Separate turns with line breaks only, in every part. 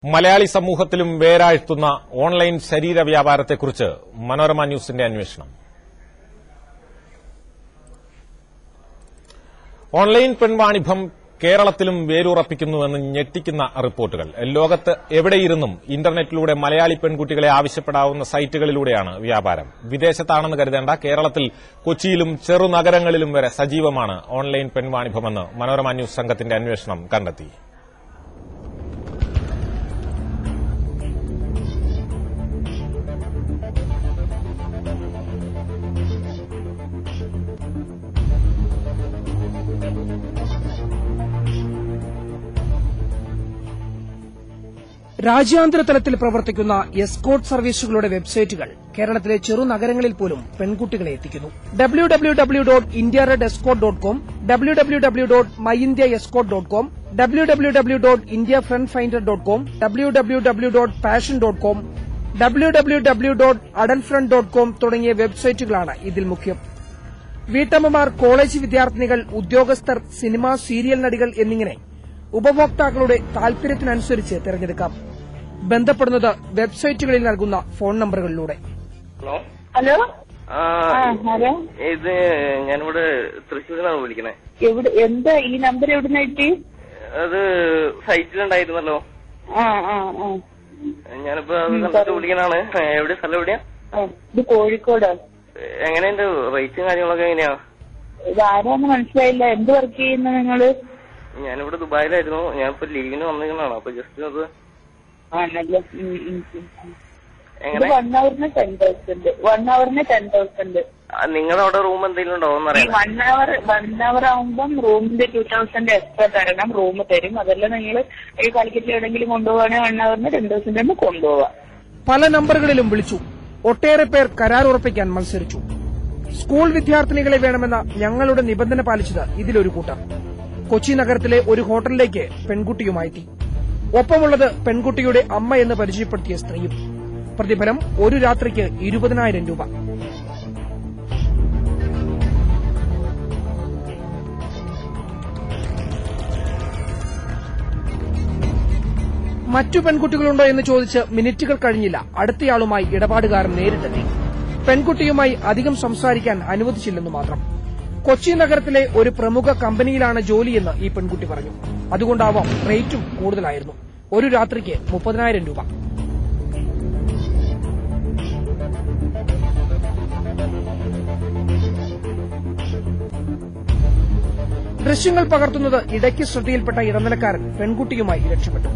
മലയാളി സമൂഹത്തിലും വേരാഴ്ത്തുന്ന ഓൺലൈൻ ശരീര വ്യാപാരത്തെക്കുറിച്ച് മനോരമ ന്യൂസിന്റെ അന്വേഷണം. ഓൺലൈൻ പെൺവാണിഭം കേരളത്തിലും വേരുറപ്പിക്കുന്നുവെന്ന് ഞെട്ടിക്കുന്ന റിപ്പോർട്ടുകൾ. ലോകത്ത് എവിടെയിരുന്നും ഇന്റർനെറ്റിലൂടെ മലയാളി പെൺകുട്ടികളെ ആവശ്യപ്പെടാവുന്ന സൈറ്റുകളിലൂടെയാണ് വ്യാപാരം. വിദേശത്താണെന്ന് കരുതേണ്ട കേരളത്തിൽ കൊച്ചിയിലും ചെറുനഗരങ്ങളിലും വരെ സജീവമാണ് ഓൺലൈൻ പെൺവാണിഭമെന്ന് മനോരമ ന്യൂസ് സംഘത്തിന്റെ അന്വേഷണം കണ്ടെത്തി.
രാജ്യാന്തര തലത്തിൽ പ്രവർത്തിക്കുന്ന എസ്കോർട്ട് സർവീസുകളുടെ വെബ്സൈറ്റുകൾ കേരളത്തിലെ ചെറുനഗരങ്ങളിൽ പോലും പെൺകുട്ടികളെ എത്തിക്കുന്നു. www.indiaredescort.com, www.myindiaescort.com, www.indiafriendfinder.com, www.passion.com, www.adultfriend.com തുടങ്ങിയ വെബ്സൈറ്റുകളാണ് ഇതിൽ മുഖ്യം. വീട്ടമ്മമാർ, കോളേജ് വിദ്യാർത്ഥിനികൾ, ഉദ്യോഗസ്ഥർ, സിനിമ, സീരിയൽ നടികൾ എന്നിങ്ങനെ ഉപഭോക്താക്കളുടെ താൽപര്യത്തിനനുസരിച്ച് തിരഞ്ഞെടുക്കാം. ബന്ധപ്പെടുന്നത് വെബ്സൈറ്റുകളിൽ നൽകുന്ന ഫോൺ നമ്പറുകളിലൂടെ.
ഹലോ,
ഇത് ഞാനിവിടെ തൃശ്ശൂരിനാണ് വിളിക്കണേ.
എന്താ ഈ നമ്പർ എവിടുന്ന് കിട്ടി?
അത് സൈറ്റിലുണ്ടായിരുന്നല്ലോ. ഞാനിപ്പോ അത് കണ്ടിട്ട് വിളിക്കണാണ്. എവിടെ സ്ഥലം എവിടെയാ?
ഇത് കോഴിക്കോട്.
എങ്ങനെയുണ്ട് റേറ്റും കാര്യങ്ങളൊക്കെ എങ്ങനെയാ?
ഇത് ആരാന്ന് മനസ്സിലായില്ല. എന്ത് വർക്ക് ചെയ്യുന്നു നിങ്ങള്?
ഞാനിവിടെ ദുബായിലായിരുന്നു. ഞാനിപ്പോ ലീവിന് വന്നിരിക്കണാണ്. അപ്പൊ ജസ്റ്റ് അത്
ആണല്ലോ. 1 ഹവറിന് 10,000. 1 ഹവറിന് 10,000.
നിങ്ങളുടെ അവിടെ റൂം എന്തെങ്കിലും ഉണ്ടോ എന്നറിയാം.
1 ഹവർ ആവുമ്പം റൂമിന്റെ 2,000 എക്സ്ട്രാ തരണം. റൂം തരും. അതല്ല നിങ്ങൾ ഈ കാലിക്കറ്റിൽ എവിടെയെങ്കിലും കൊണ്ടുപോവാണെങ്കിൽ 1 ഹവറിന് 10,000 കൊണ്ടുപോവാം.
പല നമ്പറുകളിലും വിളിച്ചു. ഒട്ടേറെ പേർ കരാർ ഉറപ്പിക്കാൻ മത്സരിച്ചു. സ്കൂൾ വിദ്യാർത്ഥിനികളെ വേണമെന്ന ഞങ്ങളുടെ നിബന്ധന പാലിച്ചത് ഇതിലൊരു കൂട്ടർ. കൊച്ചി നഗരത്തിലെ ഒരു ഹോട്ടലിലേക്ക് പെൺകുട്ടിയുമായെത്തി. ഒപ്പമുള്ളത് പെൺകുട്ടിയുടെ അമ്മ എന്ന് പരിചയപ്പെടുത്തിയ സ്ത്രീയും. പ്രതിഫലം ഒരു രാത്രിക്ക് 20,000 രൂപ. മറ്റു പെൺകുട്ടികളുണ്ടോ എന്ന് ചോദിച്ച് മിനിറ്റുകൾ കഴിഞ്ഞില്ല. അടുത്തയാളുമായി ഇടപാടുകാരൻ നേരിട്ടെത്തി. പെൺകുട്ടിയുമായി അധികം സംസാരിക്കാൻ അനുവദിച്ചില്ലെന്നു മാത്രം. കൊച്ചി നഗരത്തിലെ ഒരു പ്രമുഖ കമ്പനിയിലാണ് ജോലിയെന്ന് ഈ പെൺകുട്ടി പറഞ്ഞു. അതുകൊണ്ടാവാം റേറ്റും കൂടുതലായിരുന്നു. ഒരു രാത്രിക്ക് 30,000 രൂപ. ദൃശ്യങ്ങൾ പകർത്തുന്നത് ഇടയ്ക്ക് ശ്രദ്ധയിൽപ്പെട്ട ഇടനിലക്കാരൻ പെൺകുട്ടിയുമായി രക്ഷപ്പെട്ടു.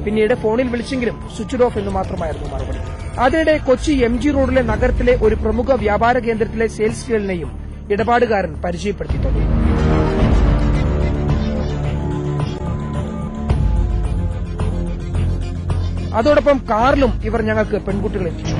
പിന്നീട് ഫോണിൽ വിളിച്ചെങ്കിലും സ്വിച്ച് ഓഫ് എന്ന് മാത്രമായിരുന്നു മറുപടി. അതിനിടെ കൊച്ചി MG റോഡിലെ നഗരത്തിലെ ഒരു പ്രമുഖ വ്യാപാര കേന്ദ്രത്തിലെ സെയിൽസ് ഗേളിനെയും ഇടപാടുകാരൻ പരിചയപ്പെടുത്തി തുടങ്ങി. അതോടൊപ്പം കാറിലും ഇവർ ഞങ്ങൾക്ക് പെൺകുട്ടികളെ എത്തിച്ചു.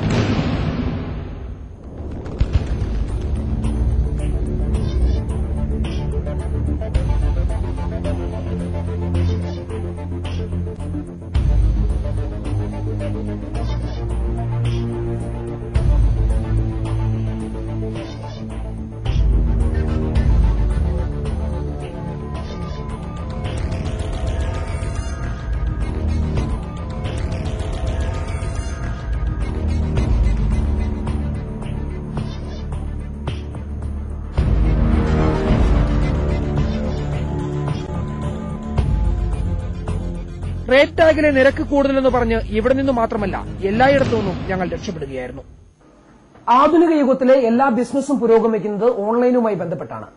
റേറ്റ് ടാഗിലെ നിരക്ക് കൂടുതലെന്ന് പറഞ്ഞ് ഇവിടെ നിന്ന് മാത്രമല്ല എല്ലായിടത്തു നിന്നും ഞങ്ങൾ രക്ഷപ്പെടുകയായിരുന്നു. ആധുനിക യുഗത്തിലെ എല്ലാ ബിസിനസ്സും പുരോഗമിക്കുന്നത് ഓൺലൈനുമായി ബന്ധപ്പെട്ടാണ്.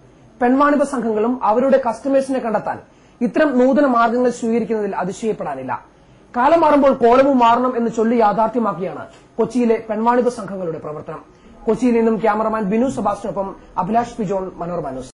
പെൺവാണിഭ സംഘങ്ങളും അവരുടെ കസ്റ്റമേഴ്സിനെ കണ്ടെത്താൻ ഇത്തരം നൂതന മാർഗ്ഗങ്ങൾ സ്വീകരിക്കുന്നതിൽ അതിശയപ്പെടാനില്ല. കാലം മാറുമ്പോൾ കോലവും മാറണം എന്ന് ചൊല്ലി യാഥാർത്ഥ്യമാക്കിയാണ് കൊച്ചിയിലെ പെൺവാണിഭ സംഘങ്ങളുടെ പ്രവർത്തനം. കൊച്ചിയിൽ നിന്നും ക്യാമറമാൻ ബിനു സബാസ്റ്റിനൊപ്പം അഭിലാഷ് പി ജോൺ, മനോരമ ന്യൂസ്.